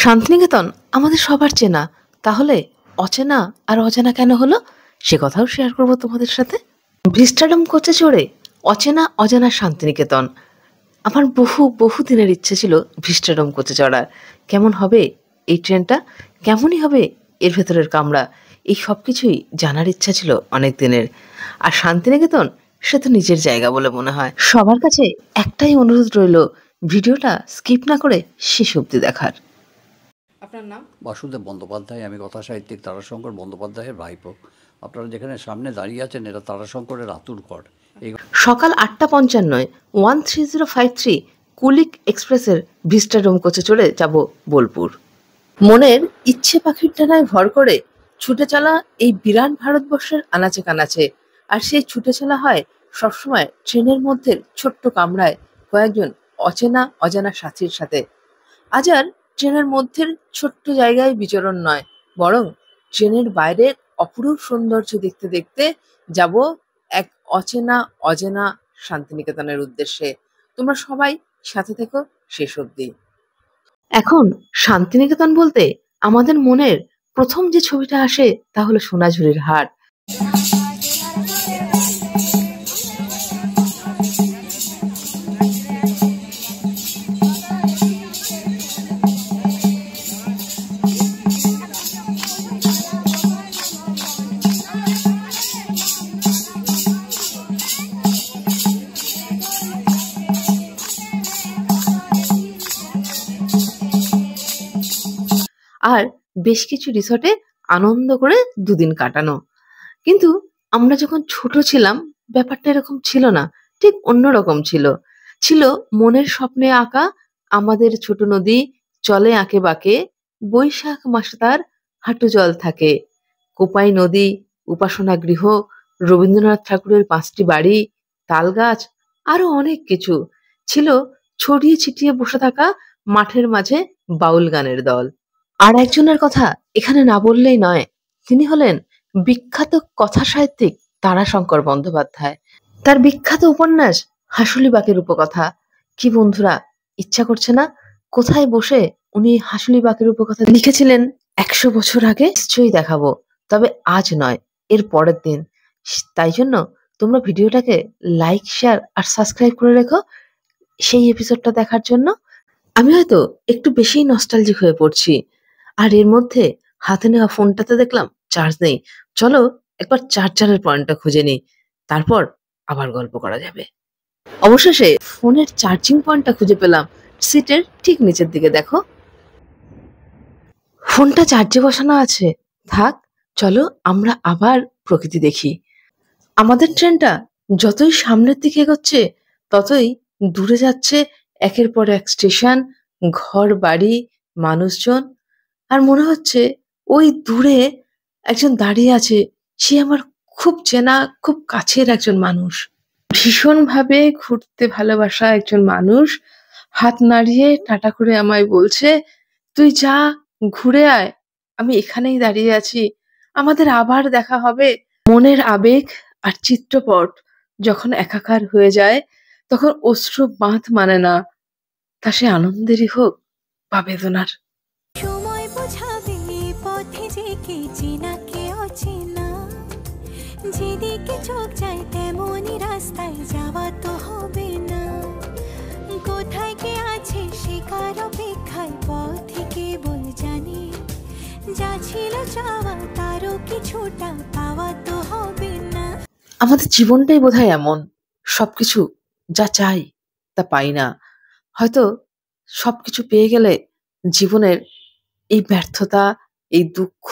শান্তিনিকেতন আমাদের সবার চেনা, তাহলে অচেনা আর অজানা কেন হলো সে কথাও শেয়ার করব তোমাদের সাথে। ভিস্টাডোম কোচে চড়ে অচেনা অজানা শান্তিনিকেতন। আমার বহু বহু দিনের ইচ্ছে ছিল ভিস্টাডোম কোচে চড়ার। কেমন হবে এই ট্রেনটা, কেমনই হবে এর ভেতরের কামরা, এই সব কিছুই জানার ইচ্ছা ছিল অনেক দিনের। আর শান্তিনিকেতন সে তো নিজের জায়গা বলে মনে হয়। সবার কাছে একটাই অনুরোধ রইল, ভিডিওটা স্কিপ না করে শেষ অবধি দেখার। আপনার নাম? বাসুদেব বন্দ্যোপাধ্যায়। আমি কথাসাহিত্যিক তারাশঙ্কর বন্দ্যোপাধ্যায়ের ভাইপো। আপনারা যেখানে সামনে দাঁড়িয়ে আছেন এটা তারাশঙ্করের আতুর ঘর। সকাল 8:55 13053 কুলিক এক্সপ্রেসের ভিস্টাডোম কোচে চড়ে যাব বোলপুর। মনের ইচ্ছে পাখির ডানায় ভর করে ছুটে চলা এই বিরাট ভারতবর্ষের আনাচে কানাচে। আর সেই ছুটে চলা হয় সবসময় ট্রেনের মধ্যে ছোট্ট কামরায় কয়েকজন অচেনা অজানা সাথীর সাথে। আজ আর ট্রেনের মধ্যে ছোট্ট জায়গায় বিচরণ নয়, বরং ট্রেনের বাইরের অপরূপ সৌন্দর্য দেখতে দেখতে যাব এক অচেনা অজানা শান্তিনিকেতনের উদ্দেশ্যে। তোমরা সবাই সাথে থেকো শেষ অবধি। এখন শান্তিনিকেতন বলতে আমাদের মনের প্রথম যে ছবিটা আসে তা হলো সোনাঝুরির হাট। আর বেশ কিছু রিসর্টে আনন্দ করে দুদিন কাটানো। কিন্তু আমরা যখন ছোট ছিলাম ব্যাপারটা এরকম ছিল না, ঠিক অন্যরকম ছিল। ছিল মনের স্বপ্নে আঁকা আমাদের ছোট নদী, চলে আঁকে বাঁকে, বৈশাখ মাসে তার হাঁটু জল থাকে, কোপাই নদী, উপাসনা গৃহ, রবীন্দ্রনাথ ঠাকুরের 5টি বাড়ি, তাল গাছ, আরো অনেক কিছু ছিল। ছড়িয়ে ছিটিয়ে বসে থাকা মাঠের মাঝে বাউল গানের দল। আর একজনের কথা এখানে না বললেই নয়, তিনি হলেন বিখ্যাত কথা সাহিত্যিক তারাশঙ্কর বন্দ্যোপাধ্যায়। তার বিখ্যাত উপন্যাস হাসুলিবাকের উপকথা। কি বন্ধুরা, ইচ্ছা করছে না কোথায় বসে উনি হাসুলিবাকের উপকথা লিখেছিলেন 100 বছর আগে? নিশ্চয়ই দেখাবো, তবে আজ নয়, এর পরের দিন। তাই জন্য তোমরা ভিডিওটাকে লাইক, শেয়ার আর সাবস্ক্রাইব করে রেখো সেই এপিসোডটা দেখার জন্য। আমি হয়তো একটু বেশিই নস্টালজিক হয়ে পড়ছি। আর এর মধ্যে হাতে নেওয়া ফোনটাতে দেখলাম চার্জ নেই। চলো একবার চার্জারের পয়েন্টটা খুঁজে নিই, তারপর আবার গল্প করা যাবে। অবশেষে ফোনের চার্জিং পয়েন্টটা খুঁজে পেলাম, সিটের ঠিক নিচের দিকে। দেখো ফোনটা চার্জে বসানো আছে। থাক, চলো আমরা আবার প্রকৃতি দেখি। আমাদের ট্রেনটা যতই সামনের দিকে এগোচ্ছে ততই দূরে যাচ্ছে একের পর এক স্টেশন, ঘর বাড়ি, মানুষজন। আর মনে হচ্ছে ওই দূরে একজন দাঁড়িয়ে আছে, সে আমার খুব চেনা, খুব কাছের একজন মানুষ। ভীষণভাবে ঘুরতে ভালোবাসা একজন মানুষ হাত নাড়িয়ে টাটা করে আমায় বলছে, তুই যা, ঘুরে আয়, আমি এখানেই দাঁড়িয়ে আছি, আমাদের আবার দেখা হবে। মনের আবেগ আর চিত্রপট যখন একাকার হয়ে যায় তখন অশ্রু বাঁধ মানে না, তা সে আনন্দেরই হোক বা বেদনার। সময় বোঝাবে পথে যে কে চেনা কে অচেনা, যেদিকে চোখ যায় তেমনই রাস্তায় যাওয়া তো হবে না। কোথায় কে আছে সে কার অপেক্ষায় পথে কেবল জানে, যা ছিল চাওয়া তারও কিছুটা পাওয়া তো হবে না। আমাদের জীবনটাই বোধহয় এমন, সবকিছু যা চাই তা পাই না। হয়তো সবকিছু পেয়ে গেলে জীবনের এই ব্যর্থতা, এই দুঃখ,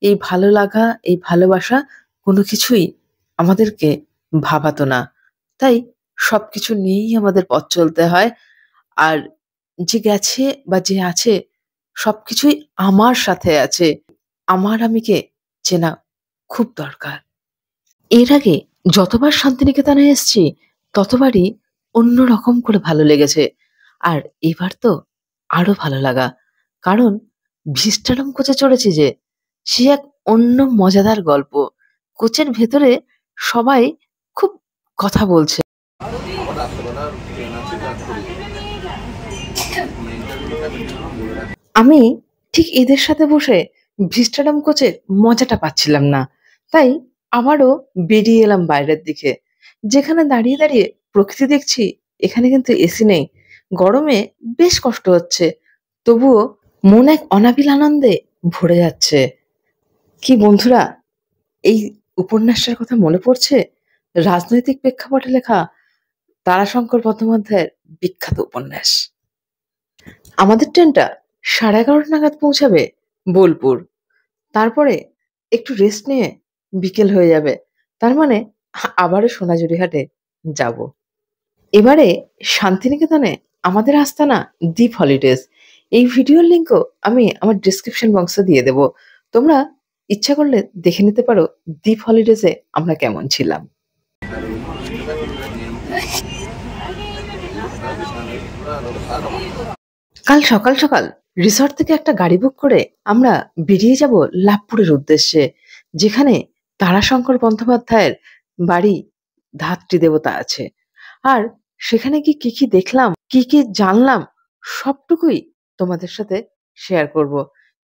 এই ভালো লাগা, এই ভালোবাসা কোনো কিছুই আমাদেরকে ভাবাতো না। তাই সবকিছু নিয়েই আমাদের পথ চলতে হয়। আর যে গেছে বা যে আছে সবকিছুই আমার সাথে আছে, আমার আমিকে চেনা খুব দরকার। এর আগে যতবার শান্তিনিকেতনে এসেছি ততবারই অন্যরকম করে ভালো লেগেছে। আর এবার তো আরো ভালো লাগা, কারণ ভিস্টাডোম কোচে চড়েছি যে, সে এক অন্য মজাদার গল্প। কোচের ভেতরে সবাই খুব কথা বলছে। আমি ঠিক এদের সাথে বসে ভিস্টাডাম কোচের মজাটা পাচ্ছিলাম না, তাই আবারও বেরিয়ে এলাম বাইরের দিকে। যেখানে দাঁড়িয়ে দাঁড়িয়ে প্রকৃতি দেখছি, এখানে কিন্তু এসি নেই, গরমে বেশ কষ্ট হচ্ছে, তবুও মন এক অনাবিল আনন্দে ভরে যাচ্ছে। কি বন্ধুরা, এই উপন্যাসটার কথা মনে পড়ছে? রাজনৈতিক প্রেক্ষাপটে লেখা তারাশঙ্কর বন্দ্যোপাধ্যায়ের বিখ্যাত উপন্যাস। আমাদের ট্রেনটা 11:30 নাগাদ পৌঁছাবে বোলপুর। তারপরে একটু রেস্ট নিয়ে বিকেল হয়ে যাবে, তার মানে আবারও সোনাঝুরিহাটে যাব। এবারে শান্তিনিকেতনে আমাদের আস্তানা দ্বীপ হলিডেজ। এই ভিডিওর লিঙ্কও আমি আমার ডিসক্রিপশন বক্সে দিয়ে দেব, তোমরা ইচ্ছা করলে দেখে নিতে পারো দ্বীপ হলিডেজে আমরা কেমন ছিলাম। কাল সকাল সকাল রিসর্ট থেকে একটা গাড়ি বুক করে আমরা বেরিয়ে যাব লাভপুরের উদ্দেশ্যে, যেখানে তারাশঙ্কর বন্দ্যোপাধ্যায়ের বাড়ি ধাত্রী দেবতা আছে। আর সেখানে কি কি দেখলাম, কি কি জানলাম, সবটুকুই তোমাদের সাথে শেয়ার করব।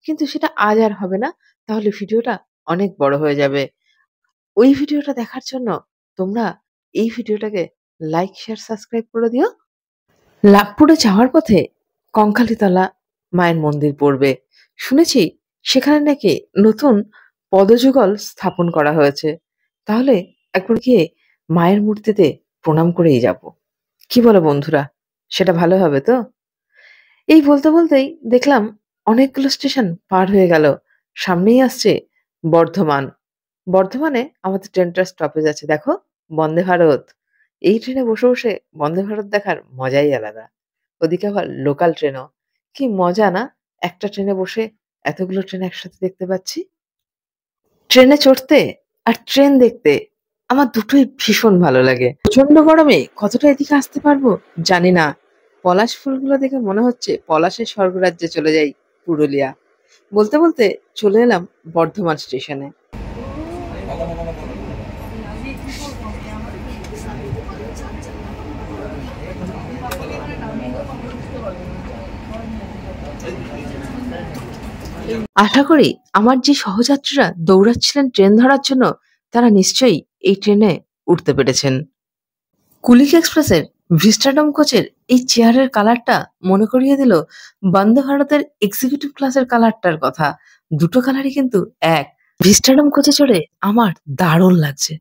কিন্তু সেটা আজ আর হবে না, তাহলে ভিডিওটা অনেক বড় হয়ে যাবে। ওই ভিডিওটা দেখার জন্য তোমরা এই ভিডিওটাকে লাইক, শেয়ার, সাবস্ক্রাইব করে দিও। লাভপুরে যাওয়ার পথে কঙ্কালীতলা মায়ের মন্দির পড়বে। শুনেছি সেখানে নাকি নতুন পদযুগল স্থাপন করা হয়েছে, তাহলে একবার গিয়ে মায়ের মূর্তিতে প্রণাম করেই যাব। কি বলো বন্ধুরা, সেটা ভালো হবে তো? এই বলতে বলতেই দেখলাম অনেকগুলো স্টেশন পার হয়ে গেল, সামনেই আসছে বর্ধমান। বর্ধমানে আমাদের ট্রেনটার স্টপেজ আছে, দেখো, বন্দে ভারত। এই ট্রেনে বসে বসে বন্দে ভারত দেখার মজাই আলাদা। ওদিকে আবার লোকাল ট্রেনও, কি মজা না, একটা ট্রেনে বসে এতগুলো ট্রেন একসাথে দেখতে পাচ্ছি। ট্রেনে চড়তে আর ট্রেন দেখতে আমার দুটোই ভীষণ ভালো লাগে। প্রচন্ড গরমে কতটা এদিকে আসতে পারবো জানি না। পলাশ ফুলগুলো দেখে মনে হচ্ছে পলাশের স্বর্গরাজ্যে চলে যাই, পুরুলিয়া। বলতে বলতে চলে এলাম বর্ধমান স্টেশনে। আশা করি আমার যে সহযাত্রীরা দৌড়াচ্ছিলেন ট্রেন ধরার জন্য, তারা নিশ্চয়ই এই ট্রেনে উঠতে পেরেছেন। কুলিক এক্সপ্রেসের ভিস্টাডম কোচের এই চেয়ারের কালারটা মনে করিয়ে দিল বন্দে ভারতের এক্সিকিউটিভ ক্লাসের কালারটার কথা। দুটো কালারই কিন্তু এক। ভিস্টাডম কোচে চড়ে আমার দারুণ লাগছে।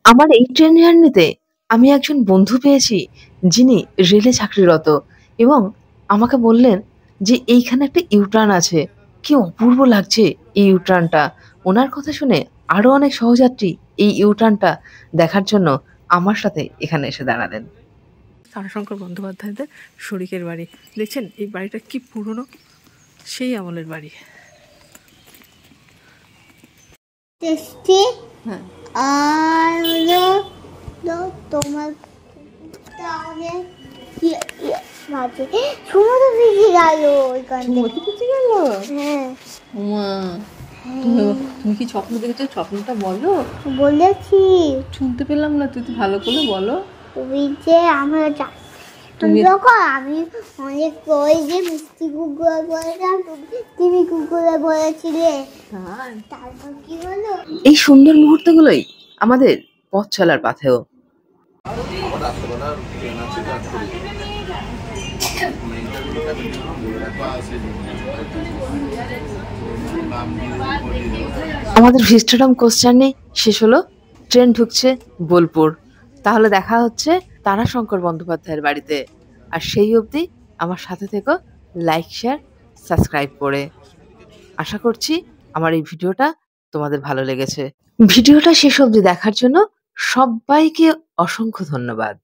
আমার এই ট্রেন জার্নিতে আমি একজন বন্ধু পেয়েছি, যিনি রেলে চাকরিরত, এবং আমাকে বললেন যে এইখানে একটা ইউটার্ন আছে, কি অপূর্ব লাগছে এই ইউটার্নটা। ওনার কথা শুনে আরো অনেক সহযাত্রী এই ইউটার্নটা দেখার জন্য আমার সাথে এখানে এসে দাঁড়ালেন। তারাশঙ্কর বন্দ্যোপাধ্যায়দের শরিকের বাড়ি। দেখছেন এই বাড়িটা কি পুরনো, সেই আমলের বাড়ি। টেস্টি হ্যাঁ, আর হলো তোমার তাহলে মাঝে সমুদ্র ভিজে গেল ওইখান থেকে। বুঝে গেল। হ্যাঁ তুমি কি স্বপ্ন দেখেছো? স্বপ্নটা বলো। বলেছি শুনতে পেলাম না, তুই তো ভালো করে বলো। তুমি যে আমরা যখন আমি অনেক ওই যে মিষ্টি কুকুর বলেছিলাম, তুমি কুকুরে বলেছিলে, তারপর কি হলো? এই সুন্দর মুহূর্তগুলোই আমাদের পথ চলার পাথেও। আমাদের ভিস্টাডম কোচ জার্নি শেষ হলো, ট্রেন ঢুকছে বোলপুর। তাহলে দেখা হচ্ছে তারাশঙ্কর বন্দ্যোপাধ্যায়ের বাড়িতে। আর সেই অবধি আমার সাথে থেকো, লাইক, শেয়ার, সাবস্ক্রাইব করে। আশা করছি আমার এই ভিডিওটা তোমাদের ভালো লেগেছে। ভিডিওটা শেষ অবধি দেখার জন্য সবাইকে অসংখ্য ধন্যবাদ।